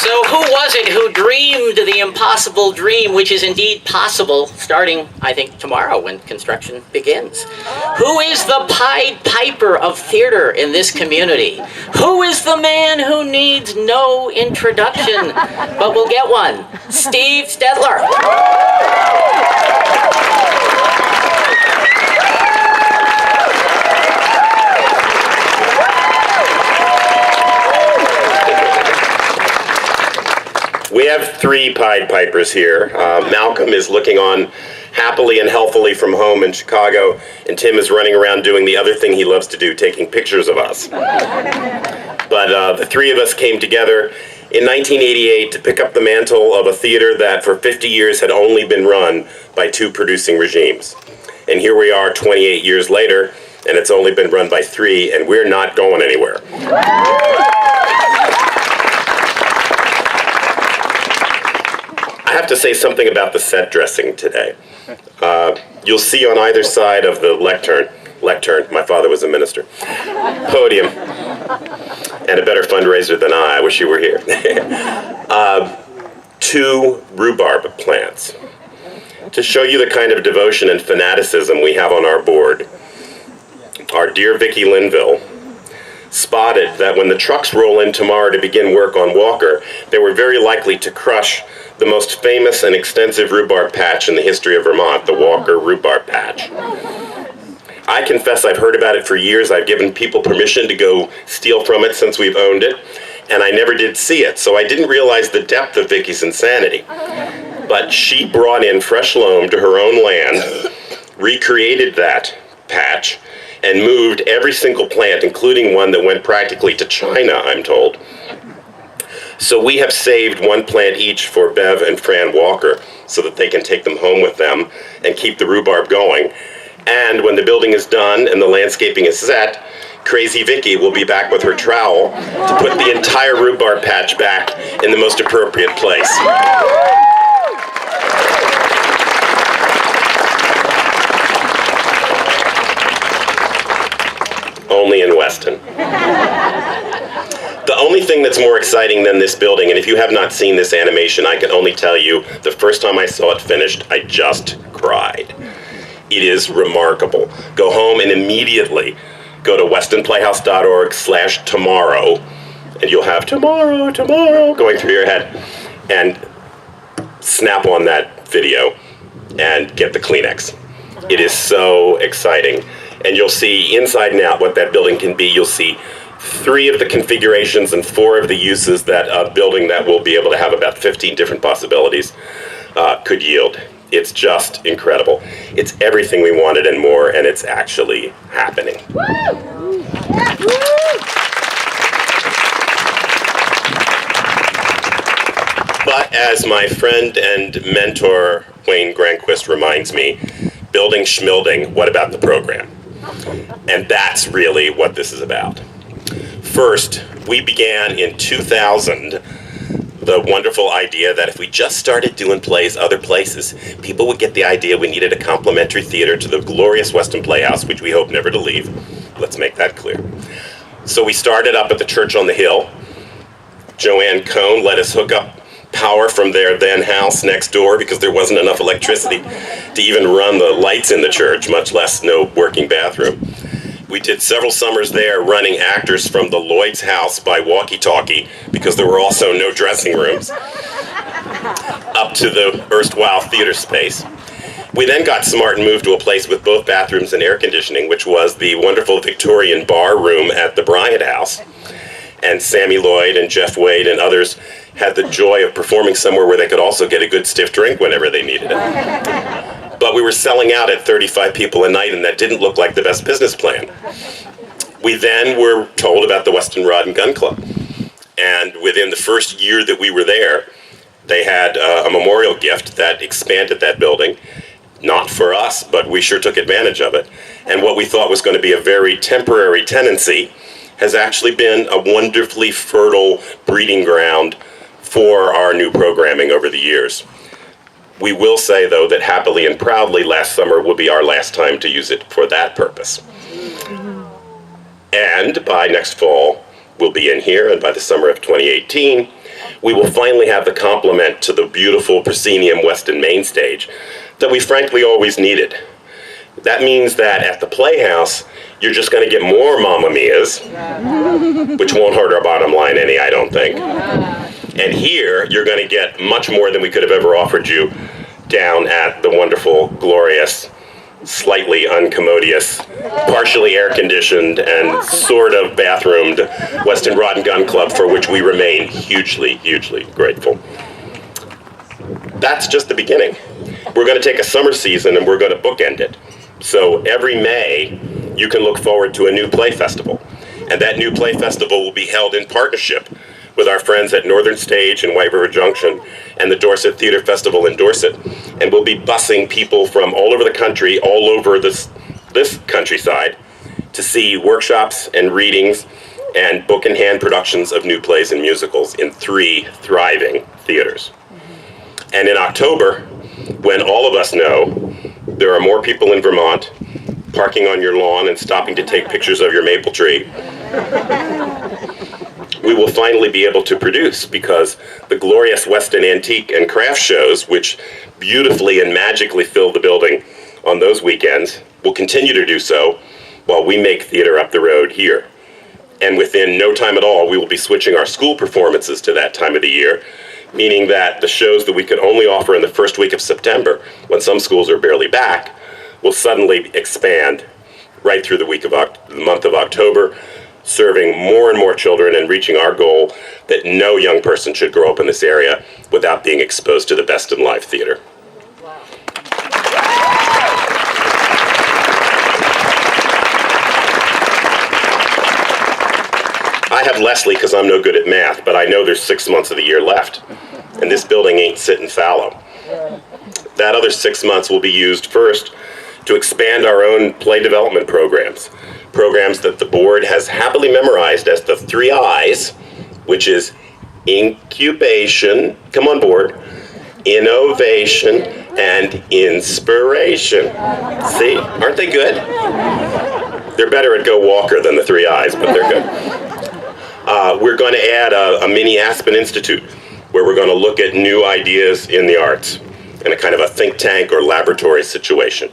So who was it who dreamed the impossible dream, which is indeed possible, starting, I think, tomorrow when construction begins? Who is the Pied Piper of theater in this community? Who is the man who needs no introduction, but will get one? Steve Stedler. We have three Pied Pipers here. Malcolm is looking on happily and healthily from home in Chicago, and Tim is running around doing the other thing he loves to do, taking pictures of us. But the three of us came together in 1988 to pick up the mantle of a theater that for 50 years had only been run by two producing regimes. And here we are 28 years later, and it's only been run by three, and we're not going anywhere. I have to say something about the set dressing today. You'll see on either side of the lectern, my father was a minister, podium, and a better fundraiser than I wish you were here. Two rhubarb plants. To show you the kind of devotion and fanaticism we have on our board, our dear Vicki Linville spotted that when the trucks roll in tomorrow to begin work on Walker, they were very likely to crush the most famous and extensive rhubarb patch in the history of Vermont, the Walker Rhubarb Patch. I confess I've heard about it for years. I've given people permission to go steal from it since we've owned it, and I never did see it, so I didn't realize the depth of Vicki's insanity. But she brought in fresh loam to her own land, recreated that patch, and moved every single plant, including one that went practically to China, I'm told. So we have saved one plant each for Bev and Fran Walker so that they can take them home with them and keep the rhubarb going. And when the building is done and the landscaping is set, Crazy Vicki will be back with her trowel to put the entire rhubarb patch back in the most appropriate place. Only in Weston. The only thing that's more exciting than this building, and if you have not seen this animation, I can only tell you, the first time I saw it finished, I just cried. It is remarkable. Go home and immediately go to westonplayhouse.org/tomorrow, and you'll have tomorrow going through your head, and snap on that video and get the Kleenex. It is so exciting. And you'll see inside and out what that building can be. You'll see 3 of the configurations and 4 of the uses that a building that will be able to have about 15 different possibilities could yield. It's just incredible. It's everything we wanted and more, and it's actually happening. But as my friend and mentor Wayne Granquist reminds me, building schmilding, what about the program? And that's really what this is about. First, we began in 2000 the wonderful idea that if we just started doing plays other places, people would get the idea we needed a complementary theater to the glorious Weston Playhouse, which we hope never to leave. Let's make that clear. So we started up at the Church on the Hill. Joanne Cohn let us hook up power from their then house next door because there wasn't enough electricity to even run the lights in the church, much less no working bathroom. We did several summers there running actors from the Lloyd's house by walkie-talkie because there were also no dressing rooms, up to the erstwhile theater space. We then got smart and moved to a place with both bathrooms and air conditioning, which was the wonderful Victorian bar room at the Bryant House. And Sammy Lloyd and Jeff Wade and others had the joy of performing somewhere where they could also get a good stiff drink whenever they needed it. But we were selling out at 35 people a night, and that didn't look like the best business plan. We then were told about the Weston Rod and Gun Club. And within the first year that we were there, they had a memorial gift that expanded that building. Not for us, but we sure took advantage of it. And what we thought was going to be a very temporary tenancy has actually been a wonderfully fertile breeding ground for our new programming over the years. We will say, though, that happily and proudly last summer will be our last time to use it for that purpose. And by next fall, we'll be in here, and by the summer of 2018, we will finally have the complement to the beautiful proscenium Weston main stage that we frankly always needed. That means that at the Playhouse, you're just going to get more Mamma Mias, which won't hurt our bottom line any, I don't think. And here, you're going to get much more than we could have ever offered you down at the wonderful, glorious, slightly uncommodious, partially air-conditioned, and sort of bathroomed Weston Rod and Gun Club, for which we remain hugely, hugely grateful. That's just the beginning. We're going to take a summer season and we're going to bookend it. So every May, you can look forward to a new play festival. And that new play festival will be held in partnership with our friends at Northern Stage in White River Junction and the Dorset Theater Festival in Dorset. And we'll be busing people from all over the country, all over this countryside, to see workshops and readings and book-in-hand productions of new plays and musicals in 3 thriving theaters. And in October, when all of us know there are more people in Vermont parking on your lawn and stopping to take pictures of your maple tree, we will finally be able to produce, because the glorious Weston Antique and Craft shows, which beautifully and magically fill the building on those weekends, will continue to do so while we make theater up the road here. And within no time at all, we will be switching our school performances to that time of the year, meaning that the shows that we could only offer in the first week of September, when some schools are barely back, will suddenly expand right through the month of October, serving more and more children and reaching our goal that no young person should grow up in this area without being exposed to the best in live theater. I have Leslie because I'm no good at math, but I know there's 6 months of the year left, and this building ain't sitting fallow. That other 6 months will be used first to expand our own play development programs that the board has happily memorized as the 3 I's, which is incubation, come on board, innovation, and inspiration. See, aren't they good? They're better at Go Walker than the 3 I's, but they're good. We're going to add a mini Aspen Institute, where we're going to look at new ideas in the arts in a kind of a think tank or laboratory situation.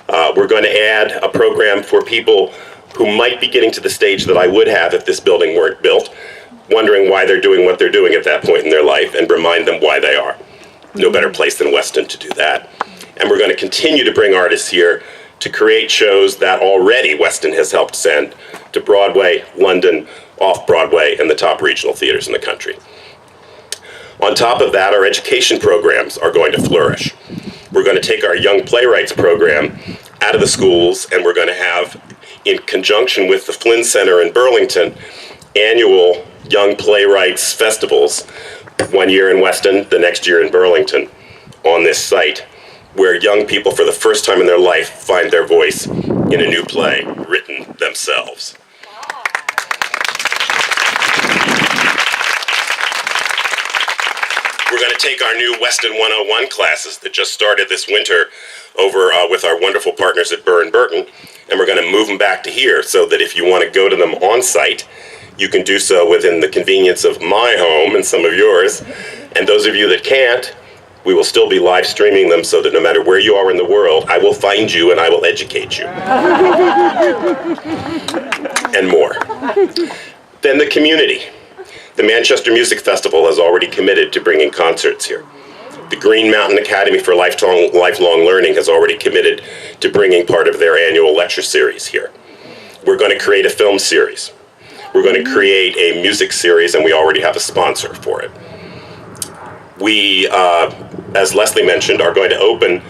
We're going to add a program for people who might be getting to the stage that I would have if this building weren't built, wondering why they're doing what they're doing at that point in their life, and remind them why they are. No better place than Weston to do that. And we're going to continue to bring artists here to create shows that already Weston has helped send to Broadway, London, off-Broadway, and the top regional theaters in the country. On top of that, our education programs are going to flourish. We're going to take our Young Playwrights program out of the schools, and we're going to have, in conjunction with the Flynn Center in Burlington, annual Young Playwrights festivals, 1 year in Weston, the next year in Burlington, on this site, where young people for the first time in their life find their voice in a new play written themselves. We're going to take our new Weston 101 classes that just started this winter over with our wonderful partners at Burr & Burton, and we're going to move them back to here so that if you want to go to them on site, you can do so within the convenience of my home and some of yours. And those of you that can't, we will still be live streaming them so that no matter where you are in the world, I will find you and I will educate you. And more. Then the community. The Manchester Music Festival has already committed to bringing concerts here. The Green Mountain Academy for Lifelong Learning has already committed to bringing part of their annual lecture series here. We're going to create a film series. We're going to create a music series, and we already have a sponsor for it. We, as Leslie mentioned, are going to open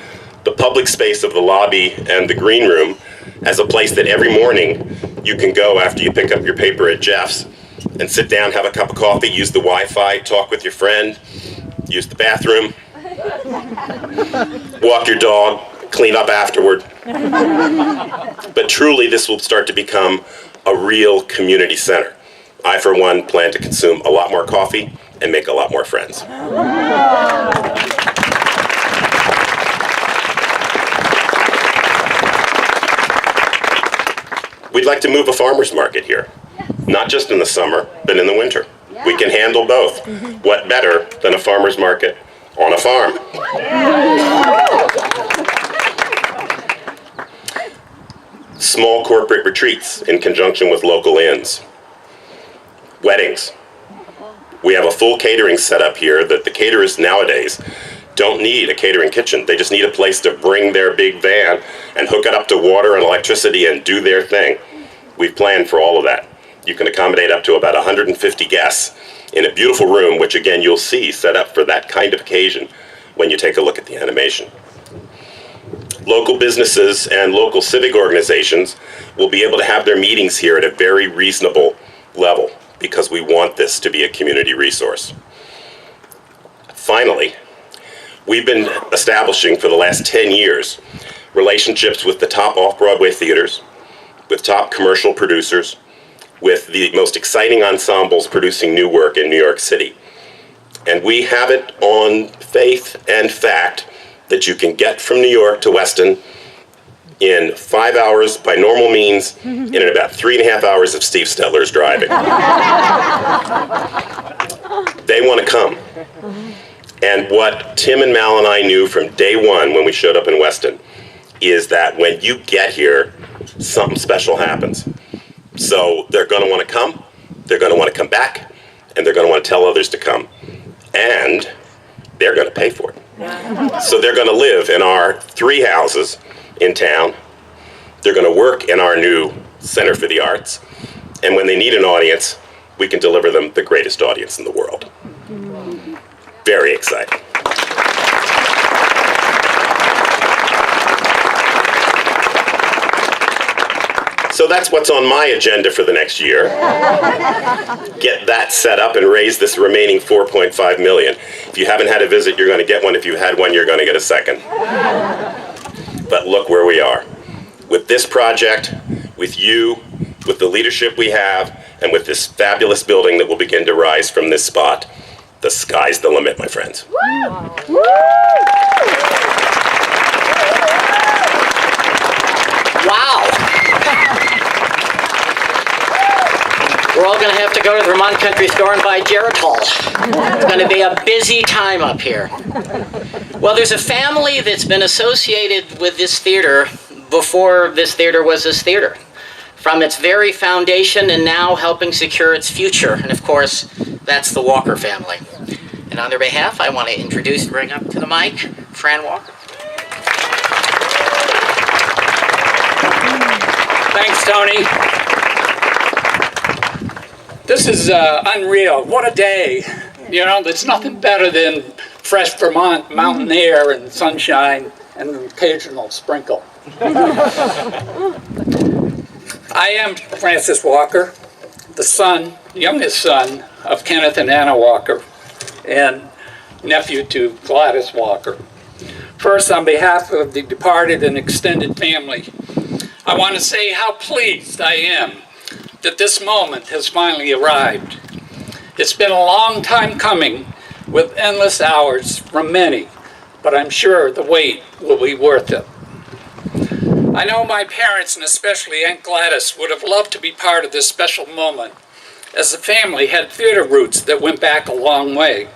the public space of the lobby and the green room as a place that every morning you can go after you pick up your paper at Jeff's and sit down, have a cup of coffee, use the Wi-Fi, talk with your friend, use the bathroom, walk your dog, clean up afterward. But truly, this will start to become a real community center. I, for one, plan to consume a lot more coffee and make a lot more friends. We'd like to move a farmer's market here, not just in the summer, but in the winter. We can handle both. What better than a farmer's market on a farm? Small corporate retreats in conjunction with local inns. Weddings. We have a full catering setup here that the caterers nowadays don't need a catering kitchen. They just need a place to bring their big van and hook it up to water and electricity and do their thing. We've planned for all of that. You can accommodate up to about 150 guests in a beautiful room, which again you'll see set up for that kind of occasion when you take a look at the animation. Local businesses and local civic organizations will be able to have their meetings here at a very reasonable level because we want this to be a community resource. Finally, we've been establishing for the last 10 years relationships with the top off-Broadway theaters, with top commercial producers, with the most exciting ensembles producing new work in New York City. And we have it on faith and fact that you can get from New York to Weston in 5 hours by normal means and in about 3.5 hours of Steve Stetler's driving. They want to come. And what Tim and Mal and I knew from day one when we showed up in Weston is that when you get here, something special happens. So they're going to want to come, they're going to want to come back, and they're going to want to tell others to come. And they're going to pay for it. So they're going to live in our 3 houses in town. They're going to work in our new Center for the Arts. And when they need an audience, we can deliver them the greatest audience in the world. Very exciting. So that's what's on my agenda for the next year. Get that set up and raise this remaining $4.5 million. If you haven't had a visit, you're going to get one. If you've had one, you're going to get a second. But look where we are. With this project, with you, with the leadership we have, and with this fabulous building that will begin to rise from this spot, the sky's the limit, my friends. Wow. We're all going to have to go to the Vermont Country Store and buy Geritol. It's going to be a busy time up here. Well, there's a family that's been associated with this theater before this theater was this theater. From its very foundation and now helping secure its future. And of course, that's the Walker family. And on their behalf, I want to introduce and bring up to the mic, Fran Walker. Thanks, Tony. This is unreal. What a day. You know, there's nothing better than fresh Vermont mountain air and sunshine and an occasional sprinkle. I am Francis Walker, the youngest son of Kenneth and Anna Walker, and nephew to Gladys Walker. First, on behalf of the departed and extended family, I want to say how pleased I am that this moment has finally arrived. It's been a long time coming with endless hours from many, but I'm sure the wait will be worth it. I know my parents, and especially Aunt Gladys, would have loved to be part of this special moment, as the family had theater roots that went back a long way.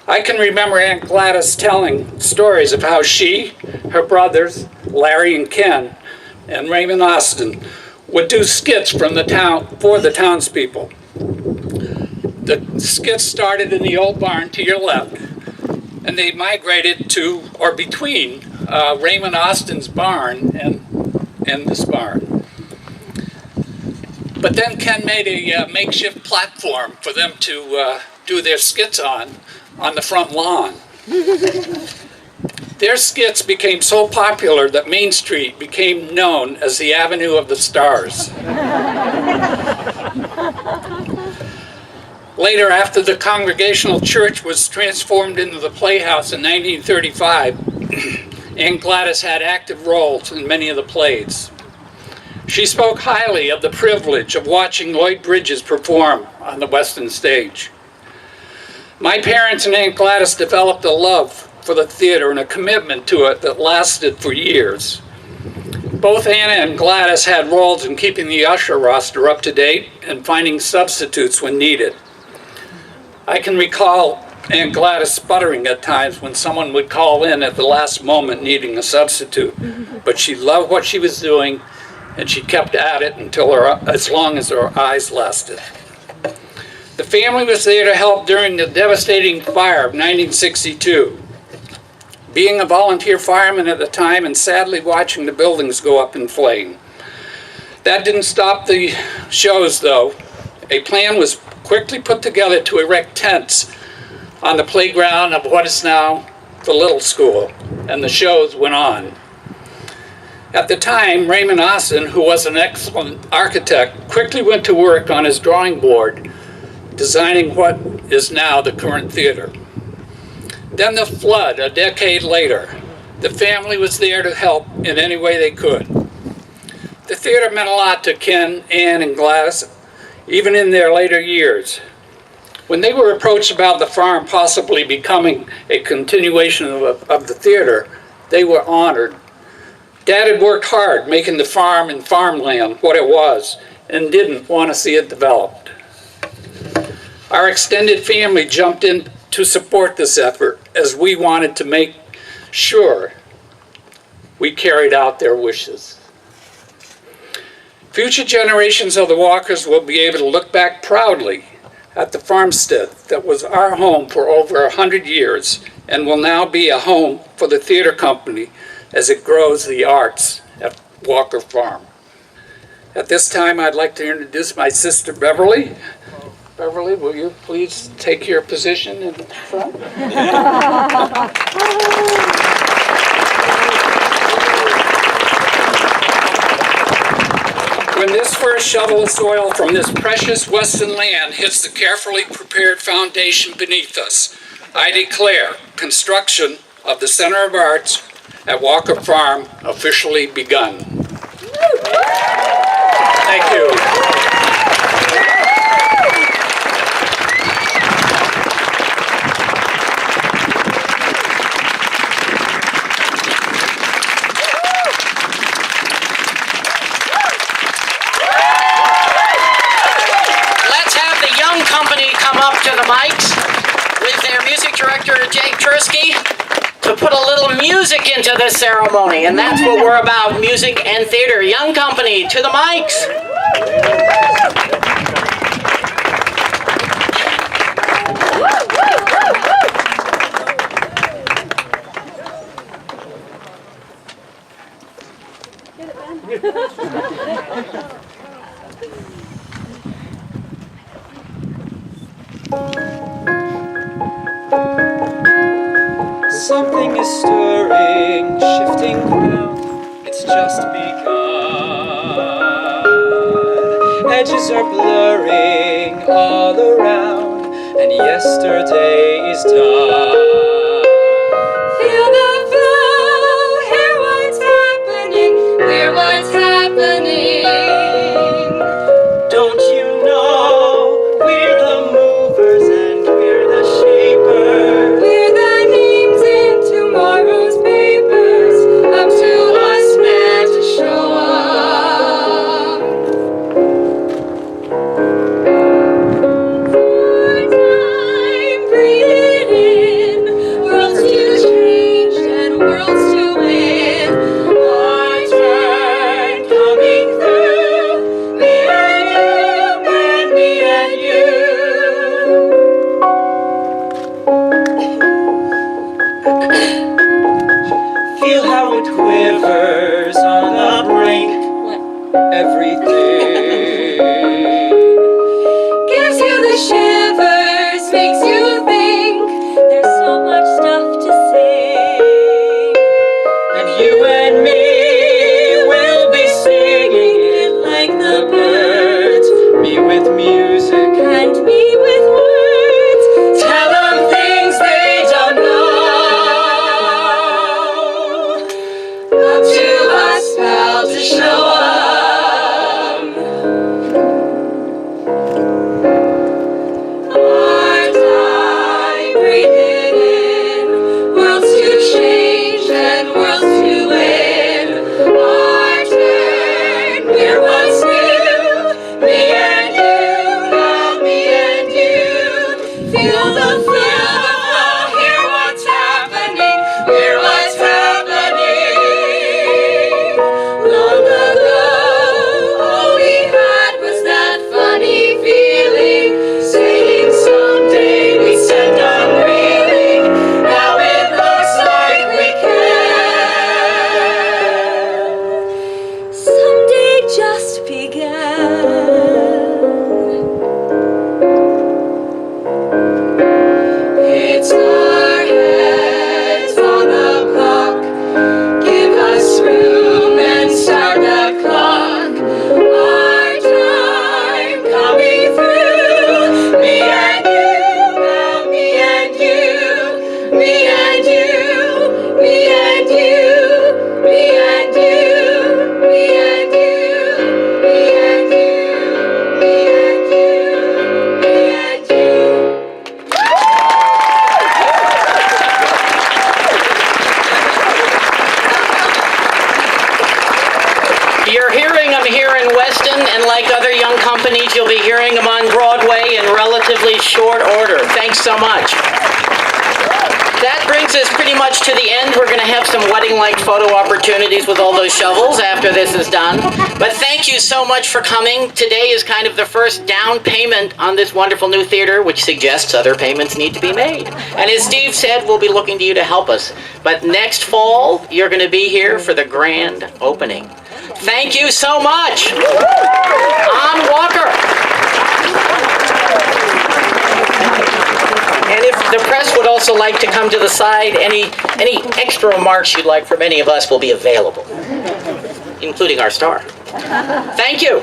I can remember Aunt Gladys telling stories of how she, her brothers, Larry and Ken, and Raymond Austin would do skits from the town for the townspeople. The skits started in the old barn to your left, and they migrated to or between Raymond Austin's barn and this barn. But then Ken made a makeshift platform for them to do their skits on the front lawn. Their skits became so popular that Main Street became known as the Avenue of the Stars. Later, after the Congregational Church was transformed into the Playhouse in 1935, Aunt Gladys had active roles in many of the plays. She spoke highly of the privilege of watching Lloyd Bridges perform on the Weston stage. My parents and Aunt Gladys developed a love for the theater and a commitment to it that lasted for years. Both Anna and Gladys had roles in keeping the usher roster up to date and finding substitutes when needed. I can recall Aunt Gladys sputtering at times when someone would call in at the last moment needing a substitute. But she loved what she was doing, and she kept at it until as long as her eyes lasted. The family was there to help during the devastating fire of 1962. Being a volunteer fireman at the time and sadly watching the buildings go up in flame. That didn't stop the shows though. A plan was quickly put together to erect tents on the playground of what is now the Little School, and the shows went on. At the time, Raymond Austin, who was an excellent architect, quickly went to work on his drawing board, designing what is now the current theater. Then the flood, a decade later. The family was there to help in any way they could. The theater meant a lot to Ken, Ann, and Gladys, even in their later years. When they were approached about the farm possibly becoming a continuation of the theater, they were honored. Dad had worked hard making the farm and farmland what it was and didn't want to see it developed. Our extended family jumped in to support this effort as we wanted to make sure we carried out their wishes. Future generations of the Walkers will be able to look back proudly at the farmstead that was our home for over 100 years and will now be a home for the theater company as it grows the arts at Walker Farm. At this time, I'd like to introduce my sister, Beverly. Beverly, will you please take your position in front? When this first shovel of soil from this precious western land hits the carefully prepared foundation beneath us, I declare construction of the Center of Arts at Walker Farm officially begun. Thank you. To the mics with their music director Jake Tursky to put a little music into this ceremony, and that's what we're about, music and theater. Young company, to the mics. Something is stirring, shifting ground, it's just begun. Edges are blurring all around, and yesterday is done. Feel the flow, hear what's happening, hear what's happening. Don't you know, we're the movers and we're the shapers. We're the names in tomorrow's papers, up to us man to show up. For time, breathe it in, worlds to change and worlds to win. Our turn coming through, me and you, and me and you. Feel how it quivers on the brink. Everything Gives you the shivers, makes you think there's so much stuff to sing. and you and me will be singing it like the birds. Me with music And me with words, tell them things they don't know. up to us pal to show up. Our time. Broadway in relatively short order. Thanks so much. That brings us pretty much to the end. We're going to have some wedding-like photo opportunities with all those shovels after this is done. But thank you so much for coming. Today is kind of the first down payment on this wonderful new theater, which suggests other payments need to be made. And as Steve said, we'll be looking to you to help us. But next fall, you're going to be here for the grand opening. Thank you so much. On Walker. And if the press would also like to come to the side, any extra remarks you'd like from any of us will be available, including our star. Thank you.